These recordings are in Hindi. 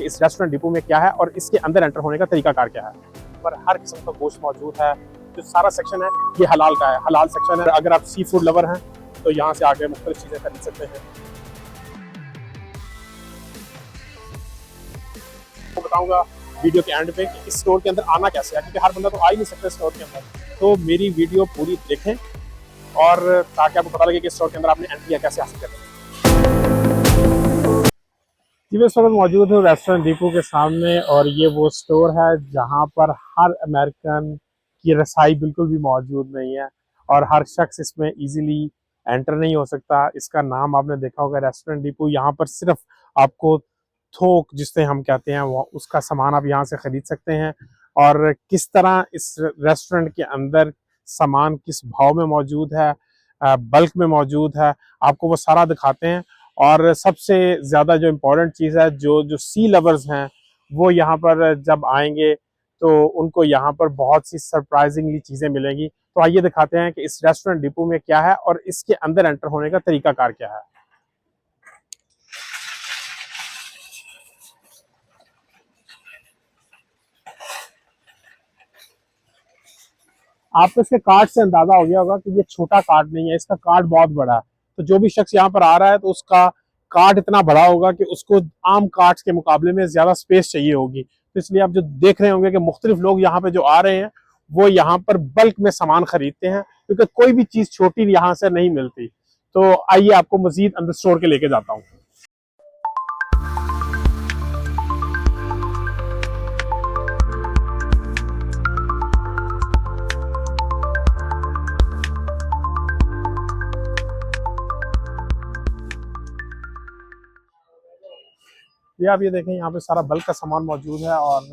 इस रेस्टोरेंट डिपो में क्या है और इसके अंदर एंटर होने का तरीकाकार क्या है। पर हर किस्म का गोश्त मौजूद है। जो सारा सेक्शन है ये हलाल का है, हलाल सेक्शन है। अगर आप सी फूड लवर हैं तो यहाँ से आके मुख्तलिफ चीज़ें खरीद सकते हैं। तो बताऊंगा वीडियो के एंड पे कि इस स्टोर के अंदर आना कैसे है, क्योंकि हर बंदा तो आ ही नहीं सकता स्टोर के अंदर। तो मेरी वीडियो पूरी देखें और ताकि आपको पता लगे कि स्टोर के अंदर आपने एंट्री कैसे हासिल करनी है। जी मैं इस वक्त मौजूद हूँ रेस्टोरेंट डिपो के सामने और ये वो स्टोर है जहाँ पर हर अमेरिकन की रसाई बिल्कुल भी मौजूद नहीं है और हर शख्स इसमें इजीली एंटर नहीं हो सकता। इसका नाम आपने देखा होगा रेस्टोरेंट डिपो। यहाँ पर सिर्फ आपको थोक जिससे हम कहते हैं वो उसका सामान आप यहाँ से खरीद सकते हैं। और किस तरह इस रेस्टोरेंट के अंदर सामान किस भाव में मौजूद है, बल्क में मौजूद है, आपको वो सारा दिखाते हैं। और सबसे ज़्यादा जो इम्पोर्टेंट चीज़ है, जो जो सी लवर्स हैं वो यहाँ पर जब आएंगे तो उनको यहाँ पर बहुत सी सरप्राइजिंगली चीज़ें मिलेंगी। तो आइए दिखाते हैं कि इस रेस्टोरेंट डिपो में क्या है और इसके अंदर एंटर होने का तरीकाकार क्या है। आपको इसके कार्ड से अंदाजा हो गया होगा कि ये छोटा कार्ड नहीं है, इसका कार्ड बहुत बड़ा है। तो जो भी शख्स यहाँ पर आ रहा है तो उसका कार्ड इतना बड़ा होगा कि उसको आम कार्ड्स के मुकाबले में ज्यादा स्पेस चाहिए होगी। तो इसलिए आप जो देख रहे होंगे कि मुख्तलिफ लोग यहाँ पे जो आ रहे हैं वो यहाँ पर बल्क में सामान खरीदते हैं, क्योंकि कोई भी चीज छोटी यहाँ से नहीं मिलती। तो आइए आपको मजीद अंदर स्टोर के लेके जाता हूँ। ये आप ये देखें, यहाँ पे सारा बल्क का सामान मौजूद है और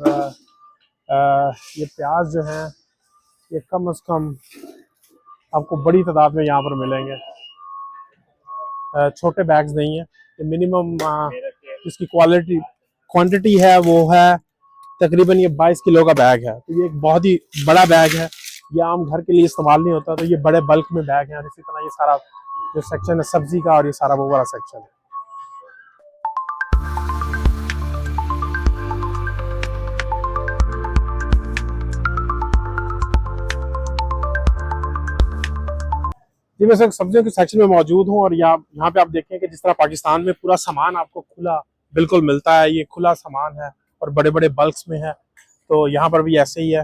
ये प्याज जो है ये कम से कम आपको बड़ी तादाद में यहाँ पर मिलेंगे। छोटे बैग्स नहीं है, ये मिनिमम इसकी क्वांटिटी है वो है तकरीबन ये 22 किलो का बैग है। तो ये एक बहुत ही बड़ा बैग है, ये आम घर के लिए इस्तेमाल नहीं होता। तो ये बड़े बल्क में बैग है। और इसी तरह ये सारा जो सेक्शन है सब्जी का और ये सारा वो बड़ा सेक्शन है। जी मैं सर सब्जियों के सेक्शन में मौजूद हूँ और यहाँ पे आप देखें कि जिस तरह पाकिस्तान में पूरा सामान आपको खुला बिल्कुल मिलता है, ये खुला सामान है और बड़े बड़े बल्क्स में है। तो यहाँ पर भी ऐसे ही है।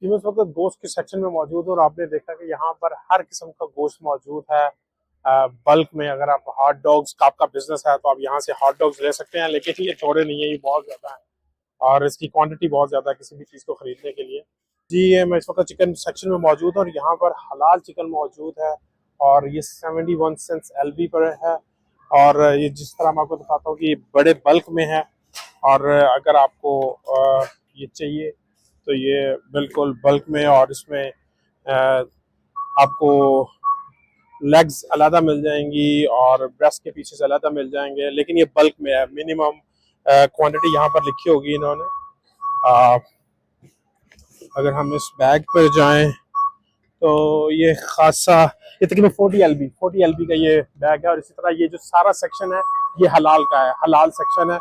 जी मैं इस वक्त गोश्त के सेक्शन में मौजूद हूँ और आपने देखा कि यहाँ पर हर किस्म का गोश्त मौजूद है बल्क में। अगर आप हॉट डॉग्स का आपका बिजनेस है तो आप यहाँ से हॉट डॉग्स ले सकते हैं, लेकिन ये थोड़े नहीं है, ये बहुत ज़्यादा है और इसकी क्वांटिटी बहुत ज़्यादा है किसी भी चीज़ को ख़रीदने के लिए। जी ये मैं इस वक्त चिकन सेक्शन में मौजूद हूँ और यहाँ पर हलाल चिकन मौजूद है और ये 71 सेंट्स LB पर है। और ये जिस तरह मैं आपको दिखाता हूँ कि ये बड़े बल्क में है और अगर आपको ये चाहिए तो ये बिल्कुल बल्क में, और इसमें आपको लेग्स अलग मिल जाएंगी और ब्रेस्ट के पीसेस अलग मिल जाएंगे, लेकिन ये बल्क में है। मिनिमम क्वांटिटी यहाँ पर लिखी होगी इन्होंने। अगर हम इस बैग पर जाएं तो ये खासा ये तकरीबन 40 LB का ये बैग है। और इसी तरह ये जो सारा सेक्शन है ये हलाल का है, हलाल सेक्शन है।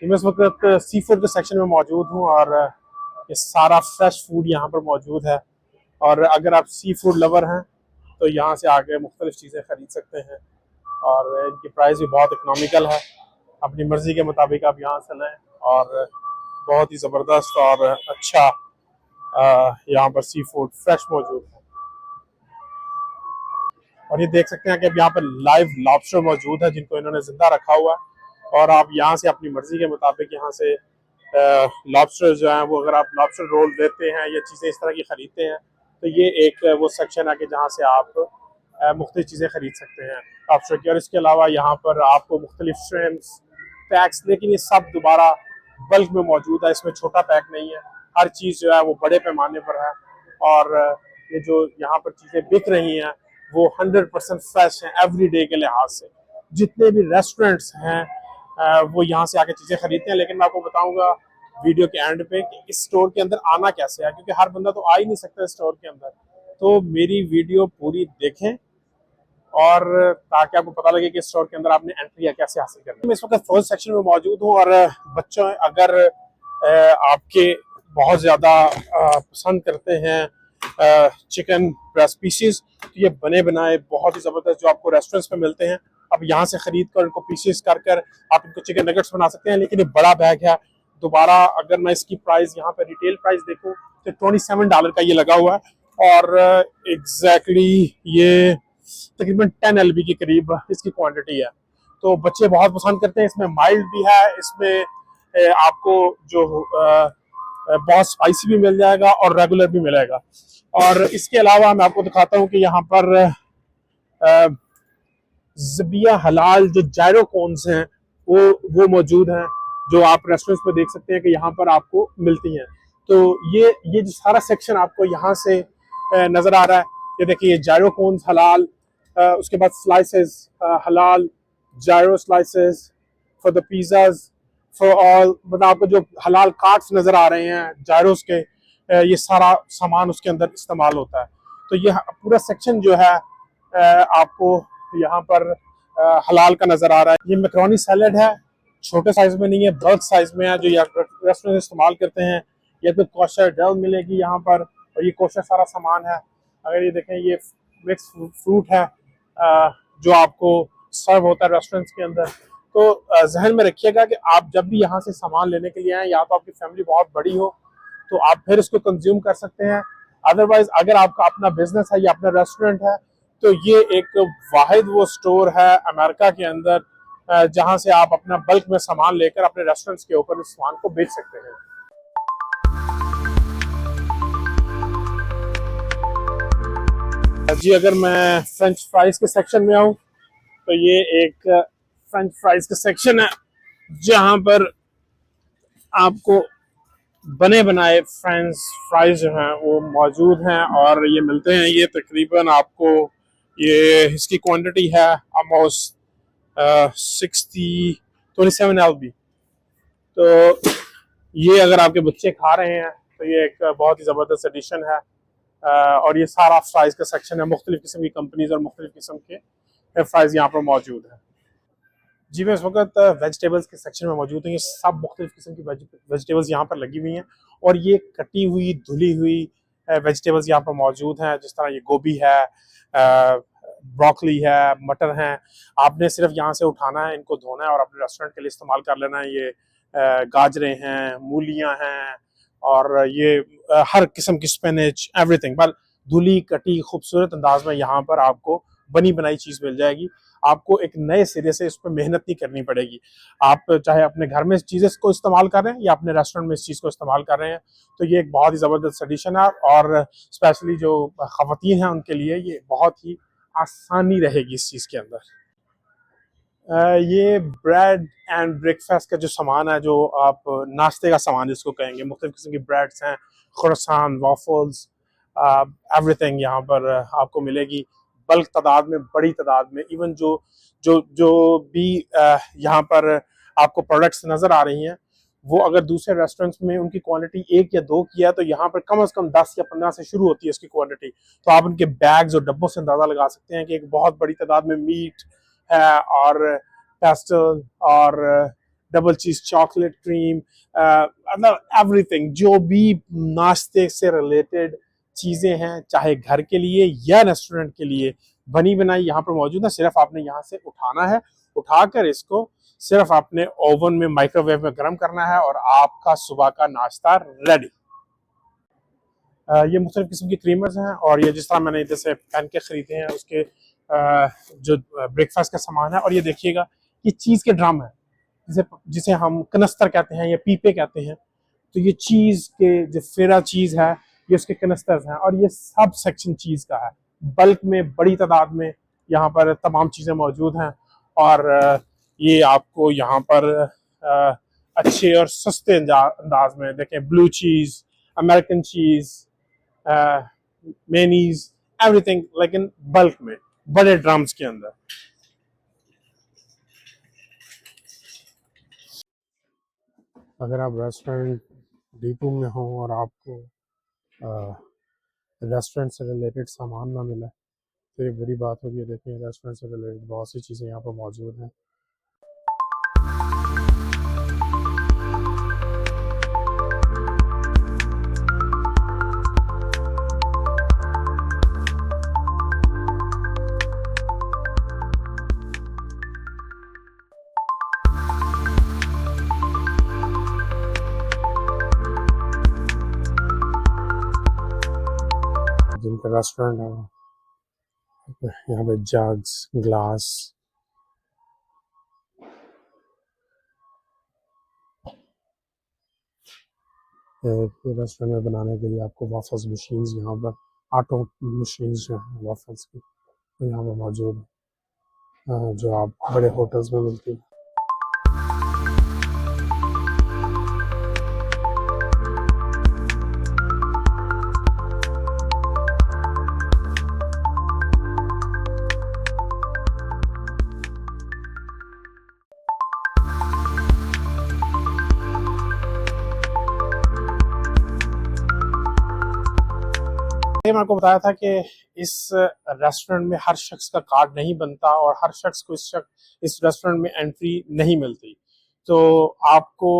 मैं इस वक्त सी फूड के सेक्शन में मौजूद हूँ और ये सारा फ्रेश फूड यहाँ पर मौजूद है। और अगर आप सी फूड लवर हैं तो यहाँ से आके मुख्तलिफ चीज़ें खरीद सकते हैं और इनकी प्राइस भी बहुत इकनॉमिकल है। अपनी मर्ज़ी के मुताबिक आप यहाँ से लें और बहुत ही ज़बरदस्त और अच्छा यहाँ पर सी फूड फ्रेश मौजूद है। और ये देख सकते हैं कि अब यहाँ पर लाइव लॉबस्टर मौजूद है जिनको इन्होंने जिंदा रखा हुआ है और आप यहाँ से अपनी मर्जी के मुताबिक यहाँ से लॉबस्टर जो है वो, अगर आप लॉबस्टर रोल देते हैं या चीज़ें इस तरह की खरीदते हैं तो ये एक वो सेक्शन है कि जहाँ से आप मुख्तलिफ चीज़ें खरीद सकते हैं लॉबस्टर की। और इसके अलावा यहाँ पर आपको मुख्तलिफ श्रिम्प्स पैक्स, लेकिन ये सब दोबारा बल्क में मौजूद है, इसमें छोटा पैक नहीं है। हर चीज़ जो है वो बड़े पैमाने पर है और ये जो यहाँ पर चीज़ें बिक रही हैं वो 100% फ्रेश हैं एवरी डे के लिहाज से। जितने भी रेस्टोरेंट्स हैं वो यहाँ से आके चीज़ें खरीदते हैं। लेकिन मैं आपको बताऊंगा वीडियो के एंड पे कि इस स्टोर के अंदर आना कैसे है, क्योंकि हर बंदा तो आ ही नहीं सकता स्टोर के अंदर। तो मेरी वीडियो पूरी देखें और ताकि आपको पता लगे कि स्टोर के अंदर आपने एंट्री कैसे हासिल करनी है। मैं इस वक्त फ्रोज सेक्शन में मौजूद हूँ और बच्चों अगर आपके बहुत ज़्यादा पसंद करते हैं चिकन ब्रेस्ट पीसेस, तो ये बने बनाए बहुत ही ज़बरदस्त जो आपको रेस्टोरेंट्स में मिलते हैं, अब यहाँ से ख़रीद कर इनको पीसेस कर कर आप इनको चिकन नगेट्स बना सकते हैं। लेकिन ये बड़ा बैग है। दोबारा अगर मैं इसकी प्राइस यहाँ पे रिटेल प्राइस देखूँ तो $27 का ये लगा हुआ है और एग्जैक्टली ये तकरीबन 10 LB के करीब इसकी क्वांटिटी है। तो बच्चे बहुत पसंद करते हैं। इसमें माइल्ड भी है, इसमें आपको जो बहुत स्पाइसी भी मिल जाएगा और रेगुलर भी मिलेगा। और इसके अलावा मैं आपको दिखाता हूँ कि यहाँ पर ज़बिया हलाल जो जायरो कॉर्न्स हैं वो मौजूद हैं, जो आप रेस्टोरेंट्स में देख सकते हैं कि यहाँ पर आपको मिलती हैं। तो ये जो सारा सेक्शन आपको यहाँ से नज़र आ रहा है, ये देखिए जायरो कॉर्न्स हलाल, उसके बाद स्लाइसेस हलाल, gyro slices for the pizzas for all, मतलब आपको जो हलाल कार्ट्स नज़र आ रहे हैं जायरोस के, ये सारा सामान उसके अंदर इस्तेमाल होता है। तो ये पूरा सेक्शन जो है आपको यहाँ पर हलाल का नज़र आ रहा है। ये मैकरोनी सैलड है, छोटे साइज में नहीं है, बल्क साइज में है, जो रेस्टोरेंट इस्तेमाल करते हैं। ये तो कोशर डल मिलेगी यहाँ पर और ये कोशर सारा सामान है। अगर ये देखें ये मिक्स फ्रूट है जो आपको सर्व होता है रेस्टोरेंट्स के अंदर। तो जहन में रखिएगा कि आप जब भी यहाँ से सामान लेने के लिए आए, या तो आपकी फैमिली बहुत बड़ी हो तो आप फिर इसको कंज्यूम कर सकते हैं, अदरवाइज अगर आपका अपना बिजनेस है या अपना रेस्टोरेंट है तो ये एक वाहिद वो स्टोर है अमेरिका के अंदर जहां से आप अपना बल्क में सामान लेकर अपने रेस्टोरेंट्स के ऊपर इस सामान को बेच सकते हैं। जी अगर मैं फ्रेंच फ्राइज के सेक्शन में आऊँ तो ये एक फ्रेंच फ्राइज का सेक्शन है जहां पर आपको बने बनाए फ्रेंच फ्राइज जो हैं वो मौजूद हैं और ये मिलते हैं। ये तकरीबन आपको ये इसकी क्वांटिटी है ऑलमोस्ट 27 LB। तो ये अगर आपके बच्चे खा रहे हैं तो ये एक बहुत ही ज़बरदस्त एडिशन है। और ये सारा फ्राइज का सेक्शन है, मुख्तलिफ किस्म की कंपनीज और मुख्तलिफ किस्म के फ्राइज यहाँ पर मौजूद है। जी मैं इस वक्त वेजिटेबल्स के सेक्शन में मौजूद हूँ। ये सब मुख्तलिफ किस्म की वेजिटेबल्स यहाँ पर लगी हुई हैं और ये कटी हुई धुली हुई वेजिटेबल्स यहाँ पर मौजूद हैं, जिस तरह ये गोभी है, ब्रोकली है, मटर हैं। आपने सिर्फ यहाँ से उठाना है, इनको धोना है और अपने रेस्टोरेंट के लिए इस्तेमाल कर लेना है। ये गाजरें हैं, मूलियाँ हैं और ये हर किस्म की स्पिनच, एवरीथिंग, बल धुली कटी खूबसूरत अंदाज में यहाँ पर आपको बनी बनाई चीज़ मिल जाएगी। आपको एक नए सिरे से इस पर मेहनत नहीं करनी पड़ेगी। आप चाहे अपने घर में इस चीज़ को इस्तेमाल कर रहे हैं या अपने रेस्टोरेंट में इस चीज़ को इस्तेमाल कर रहे हैं, तो ये एक बहुत ही ज़बरदस्त एडिशन है और स्पेशली जो ख़वातीन हैं उनके लिए ये बहुत ही आसानी रहेगी इस चीज़ के अंदर। ये ब्रेड एंड ब्रेकफास्ट का जो सामान है, जो आप नाश्ते का सामान जिसको कहेंगे, मुख्तलिफ किस्म की ब्रेड्स हैं, खुरसान, वॉफल्स, एवरीथिंग यहाँ पर आपको मिलेगी बल्क तादाद में, बड़ी तादाद में। इवन जो जो जो भी यहाँ पर आपको प्रोडक्ट्स नज़र आ रही हैं वो अगर दूसरे रेस्टोरेंट्स में उनकी क्वांटिटी 1 या 2 की है तो यहाँ पर कम से कम 10 या 15 से शुरू होती है इसकी क्वांटिटी। तो आप उनके बैग्स और डब्बों से अंदाज़ा लगा सकते हैं कि एक बहुत बड़ी तादाद में मीट है और पेस्टल और डबल चीज चॉकलेट क्रीम, मतलब एवरीथिंग जो भी नाश्ते से रिलेटेड चीज़ें हैं, चाहे घर के लिए या रेस्टोरेंट के लिए, बनी बनाई यहाँ पर मौजूद है। सिर्फ आपने यहाँ से उठाना है, उठाकर इसको सिर्फ आपने ओवन में माइक्रोवेव में गर्म करना है और आपका सुबह का नाश्ता रेडी। ये मुख्तलिफ किस्म की क्रीमर्स हैं और ये जिस तरह मैंने जैसे पैनकेक खरीदे हैं उसके जो ब्रेकफास्ट का सामान है। और ये देखिएगा ये चीज़ के ड्रम है जिसे जिसे हम कनस्तर कहते हैं या पीपे कहते हैं। तो ये चीज़ के जो फेरा चीज़ है ये उसके कनस्तर्स हैं और ये सब सेक्शन चीज़ का है। बल्क में बड़ी तादाद में यहाँ पर तमाम चीज़ें मौजूद हैं और ये आपको यहाँ पर अच्छे और सस्ते अंदाज में देखें, ब्लू चीज़, अमेरिकन चीज़, मेनीज, एवरीथिंग लेकिन बल्क में बड़े ड्रम्स के अंदर। अगर आप रेस्टोरेंट डीपू में हो और आपको रेस्टोरेंट से रिलेटेड सामान ना मिला तो ये बुरी बात होगी। देखें रेस्टोरेंट से रिलेटेड बहुत सी चीज़ें यहाँ पर मौजूद हैं। जिनका रेस्टोरेंट है यहाँ पे जग्स, ग्लास, रेस्टोरेंट में बनाने के लिए आपको वाफल्स मशीन्स, यहाँ पर आटो मशीन्स जो हैं वाफल्स की तो यहाँ पर मौजूद है, जो आप बड़े होटल्स में मिलती हैं। मैंने आपको बताया था कि इस रेस्टोरेंट में हर शख्स का कार्ड नहीं बनता और हर शख्स को इस रेस्टोरेंट में एंट्री नहीं मिलती। तो आपको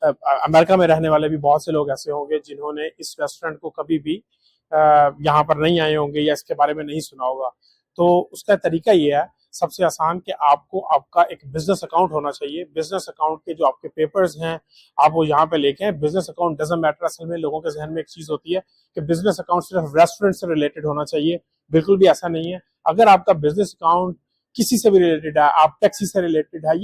अमेरिका में रहने वाले भी बहुत से लोग ऐसे होंगे जिन्होंने इस रेस्टोरेंट को कभी भी यहाँ पर नहीं आए होंगे या इसके बारे में नहीं सुना होगा। तो उसका तरीका ये है सबसे आसान कि आपको आपका एक बिजनेस अकाउंट होना चाहिए। बिजनेस अकाउंट के जो आपके पेपर्स हैं आप वो यहाँ पे लेके आए। Business account doesn't matter. असल में लोगों के जहन में एक चीज होती है कि बिजनेस अकाउंट सिर्फ रेस्टोरेंट से रिलेटेड होना चाहिए। बिल्कुल भी ऐसा नहीं है। अगर आपका बिजनेस अकाउंट किसी से भी रिलेटेड है, आप टैक्सी से रिलेटेड है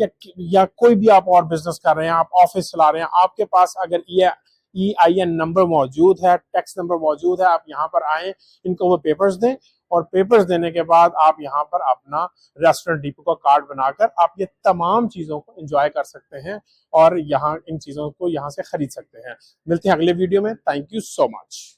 या कोई भी आप और बिजनेस कर रहे हैं, आप ऑफिस चला रहे हैं, आपके पास अगर ये EIN नंबर मौजूद है, टैक्स नंबर मौजूद है, आप यहाँ पर आए, इनको वो पेपर्स दें और पेपर्स देने के बाद आप यहाँ पर अपना रेस्टोरेंट डीपू का कार्ड बनाकर आप ये तमाम चीज़ों को एंजॉय कर सकते हैं और यहाँ इन चीज़ों को यहाँ से खरीद सकते हैं। मिलते हैं अगले वीडियो में। Thank you so much.